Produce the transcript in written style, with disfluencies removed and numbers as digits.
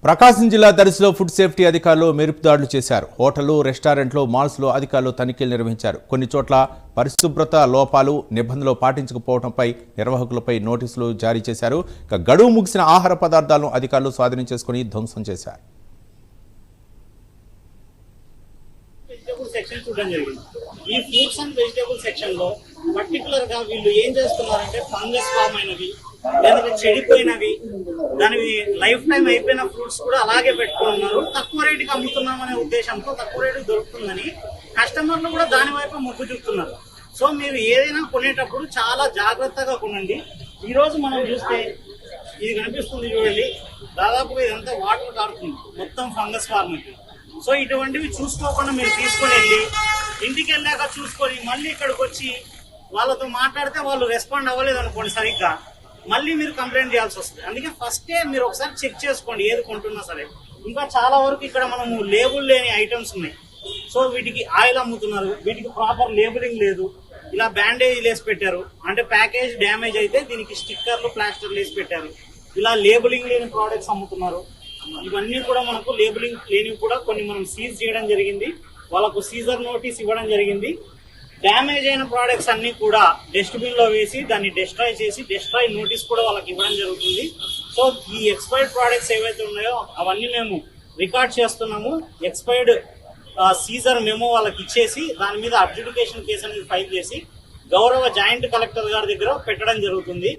ప్రకాశం జిల్లా దర్శిలో food safety అధికారులు మెరుపు దాడులు చేశారు. హోటళ్లు, రెస్టారెంట్లు, మాల్స్లో అధికారులు తనిఖీలు నిర్వహించారు. కొన్ని చోట్ల పరిశుభ్రత లోపాలు, నిబంధనలు పాటించకపోవడంపై నిర్వాహకులపై నోటీసులు జారీ చేశారు. ఇక గడువు ముగిసిన ఆహార పదార్థాలను అధికారులు స్వాధీనం చేసుకుని ధ్వంసం చేశారు. ఈ ఫ్రూట్స్ అండ్ వెజిటేబుల్ సెక్షన్ లో పర్టికులర్ గా వీళ్ళు ఏం చేస్తున్నారంటే ఫంగస్ ఫామ్ అయినవి లేదంటే చెడిపోయినవి, దాని లైఫ్ టైం అయిపోయిన ఫ్రూట్స్ కూడా అలాగే పెట్టుకున్నారు. తక్కువ రేటుకి అమ్ముతున్నాం అనే ఉద్దేశంతో తక్కువ రేటుకి దొరుకుతుందని కస్టమర్లు కూడా దాని వైపు మొగ్గు చూపుతున్నారు. సో మీరు ఏదైనా కొనేటప్పుడు చాలా జాగ్రత్తగా కొనండి. ఈ రోజు మనం చూస్తే ఇది కనిపిస్తుంది చూడండి, దాదాపుగా ఇదంతా వాటర్ కారుతుంది, మొత్తం ఫంగస్ ఫార్మ్. సో ఇటువంటివి చూసుకోకుండా మీరు తీసుకొని వెళ్ళి ఇంటికి వెళ్ళాక చూసుకొని మళ్ళీ ఇక్కడికి వచ్చి వాళ్ళతో మాట్లాడితే వాళ్ళు రెస్పాండ్ అవ్వలేదు అనుకోండి సరిగ్గా, మళ్ళీ మీరు కంప్లైంట్ చేయాల్సి వస్తుంది. అందుకే ఫస్టే మీరు ఒకసారి చెక్ చేసుకోండి ఏది కొంటున్నా సరే. ఇంకా చాలా వరకు ఇక్కడ మనము లేబుల్ లేని ఐటమ్స్ ఉన్నాయి. సో వీటికి ఆయిల్ అమ్ముతున్నారు, వీటికి ప్రాపర్ లేబులింగ్ లేదు. ఇలా బ్యాండేజ్ వేసి పెట్టారు, అంటే ప్యాకేజ్ డ్యామేజ్ అయితే దీనికి స్టిక్కర్లు, ప్లాస్టర్లు వేసి పెట్టారు. ఇలా లేబులింగ్ లేని ప్రోడక్ట్స్ అమ్ముతున్నారు. ఇవన్నీ కూడా మనకు లేబులింగ్ లేనివి కూడా కొన్ని మనం సీజ్ చేయడం జరిగింది. వాళ్ళకు సీజర్ నోటీస్ ఇవ్వడం జరిగింది. డ్యామేజ్ అయిన ప్రోడక్ట్స్ అన్ని కూడా డస్ట్బిన్ లో వేసి దాన్ని డిస్ట్రాయ్ చేసి డిస్ట్రాయ్ నోటీస్ కూడా వాళ్ళకి ఇవ్వడం జరుగుతుంది. సో ఈ ఎక్స్పైర్డ్ ప్రోడక్ట్స్ ఏవైతే ఉన్నాయో అవన్నీ మేము రికార్డ్ చేస్తున్నాము. ఎక్స్పైర్డ్ సీజర్ మెమో వాళ్ళకి ఇచ్చేసి దాని మీద అడ్జుడికేషన్ కేసు అనేది ఫైల్ చేసి గౌరవ జాయింట్ కలెక్టర్ గారి దగ్గర పెట్టడం జరుగుతుంది.